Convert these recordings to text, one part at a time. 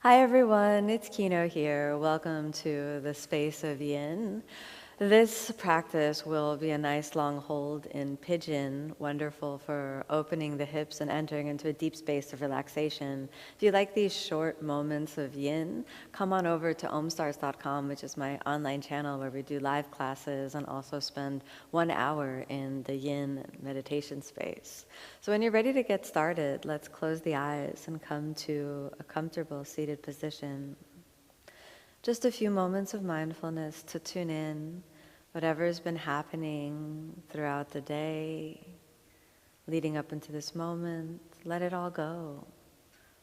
Hi everyone, it's Kino here. Welcome to the space of yin. This practice will be a nice long hold in Pigeon, wonderful for opening the hips and entering into a deep space of relaxation. If you like these short moments of yin, come on over to Omstars.com, which is my online channel where we do live classes and also spend 1 hour in the yin meditation space. So when you're ready to get started, let's close the eyes and come to a comfortable seated position. Just a few moments of mindfulness to tune in, whatever's been happening throughout the day, leading up into this moment, let it all go.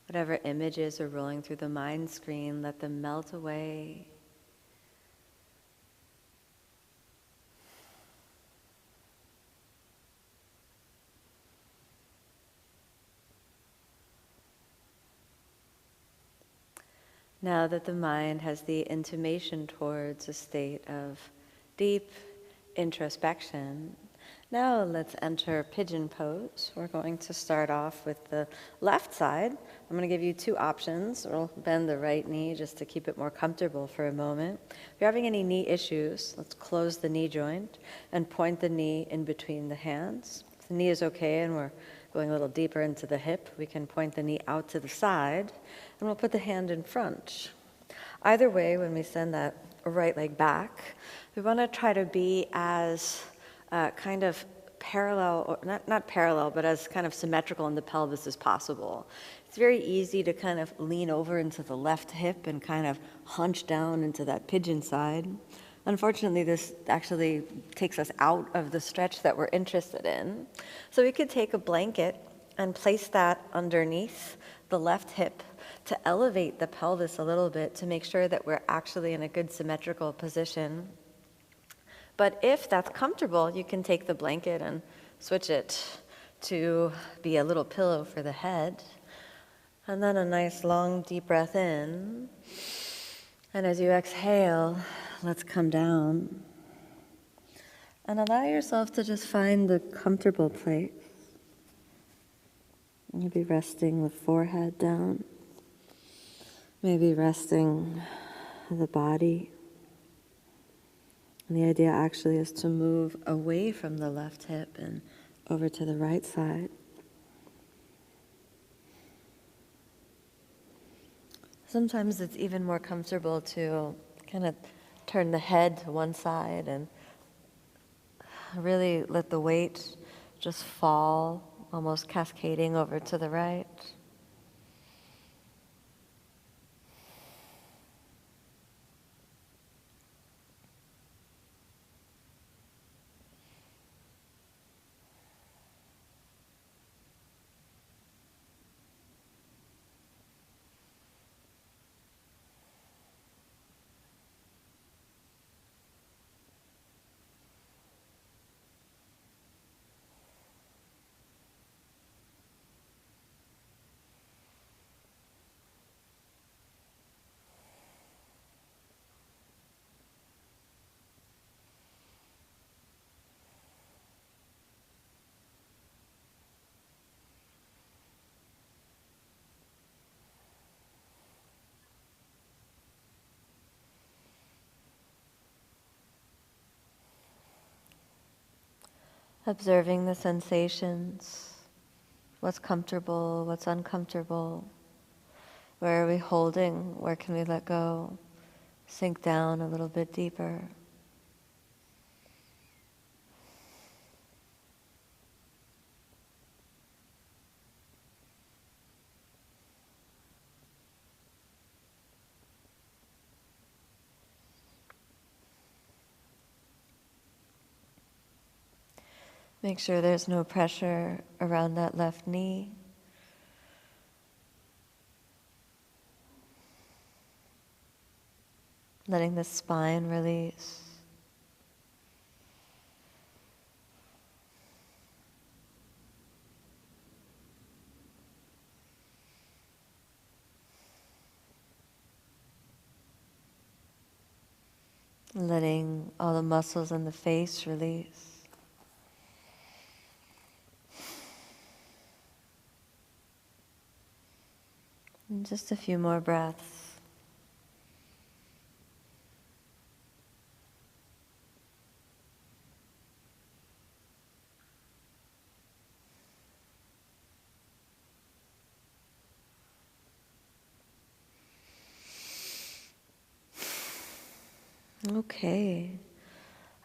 Whatever images are rolling through the mind screen, let them melt away. Now that the mind has the intimation towards a state of deep introspection, now let's enter pigeon pose. We're going to start off with the left side. I'm going to give you two options. We'll bend the right knee just to keep it more comfortable for a moment. If you're having any knee issues, let's close the knee joint and point the knee in between the hands. If the knee is okay and we're going a little deeper into the hip, we can point the knee out to the side, and we'll put the hand in front. Either way, when we send that right leg back, we want to try to be as kind of parallel, or not parallel, but as kind of symmetrical in the pelvis as possible. It's very easy to kind of lean over into the left hip and kind of hunch down into that pigeon side. Unfortunately, this actually takes us out of the stretch that we're interested in. So we could take a blanket and place that underneath the left hip to elevate the pelvis a little bit to make sure that we're actually in a good symmetrical position. But if that's comfortable, you can take the blanket and switch it to be a little pillow for the head. And then a nice long deep breath in. And as you exhale, let's come down. And allow yourself to just find the comfortable place. Maybe resting the forehead down. Maybe resting the body. And the idea actually is to move away from the left hip and over to the right side. Sometimes it's even more comfortable to kind of turn the head to one side and really let the weight just fall, almost cascading over to the right. Observing the sensations, what's comfortable, what's uncomfortable, where are we holding, where can we let go, sink down a little bit deeper. Make sure there's no pressure around that left knee. Letting the spine release. Letting all the muscles in the face release. Just a few more breaths. Okay.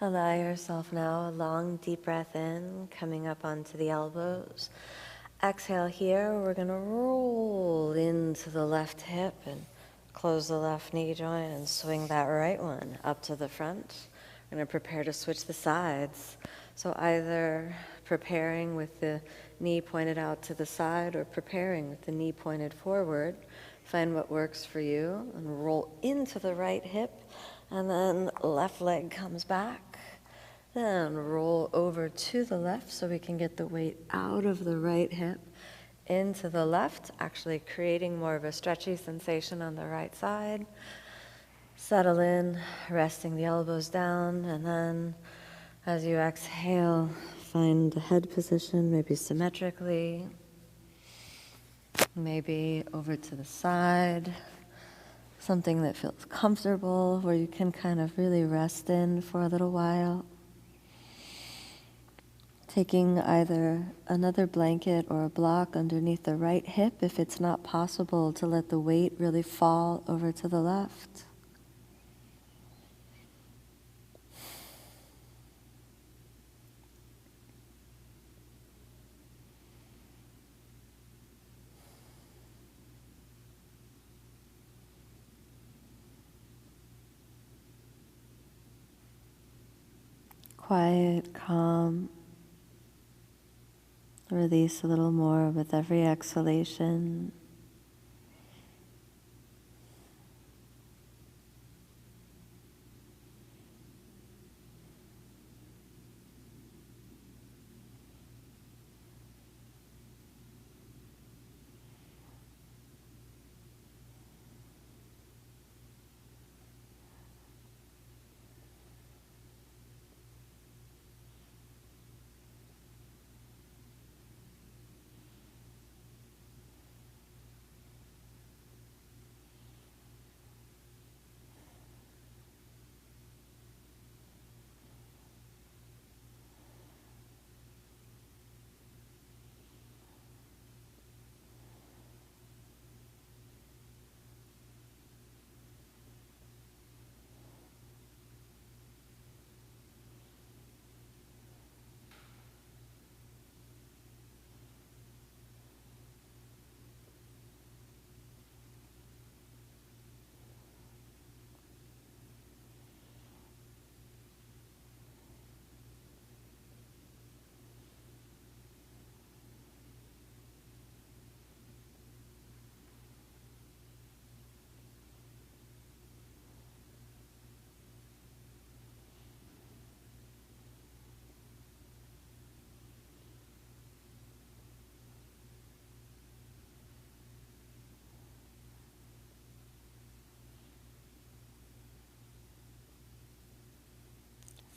Allow yourself now a long, deep breath in, coming up onto the elbows. Exhale here, we're going to roll into the left hip and close the left knee joint and swing that right one up to the front. We're going to prepare to switch the sides. So either preparing with the knee pointed out to the side or preparing with the knee pointed forward. Find what works for you and roll into the right hip, and then left leg comes back. Then roll over to the left so we can get the weight out of the right hip into the left, actually creating more of a stretchy sensation on the right side. Settle in, resting the elbows down, and then as you exhale, find the head position, maybe symmetrically, maybe over to the side, something that feels comfortable where you can kind of really rest in for a little while. Taking either another blanket or a block underneath the right hip if it's not possible to let the weight really fall over to the left. Quiet, calm. Release a little more with every exhalation.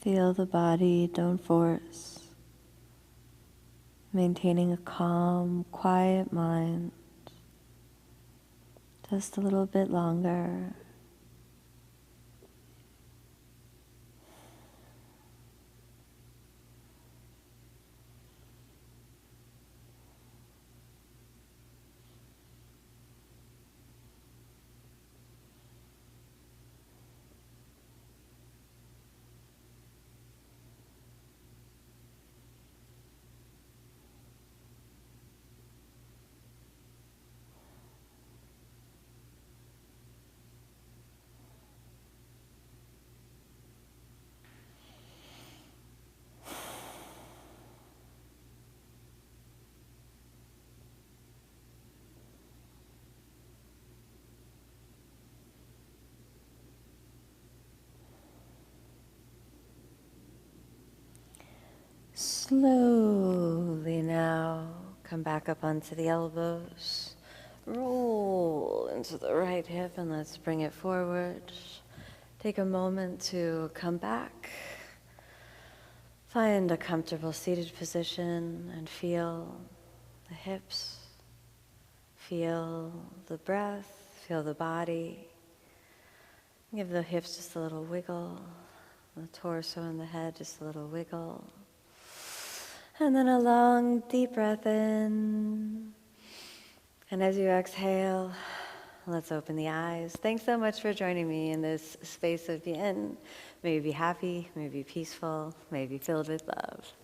Feel the body, don't force. Maintaining a calm, quiet mind. Just a little bit longer. Slowly now, come back up onto the elbows. Roll into the right hip and let's bring it forward. Take a moment to come back. Find a comfortable seated position and feel the hips. feel the breath, feel the body. Give the hips just a little wiggle, the torso and the head just a little wiggle. And then a long, deep breath in. And as you exhale, let's open the eyes. Thanks so much for joining me in this space of being. May you be happy, may you be peaceful, may you be filled with love.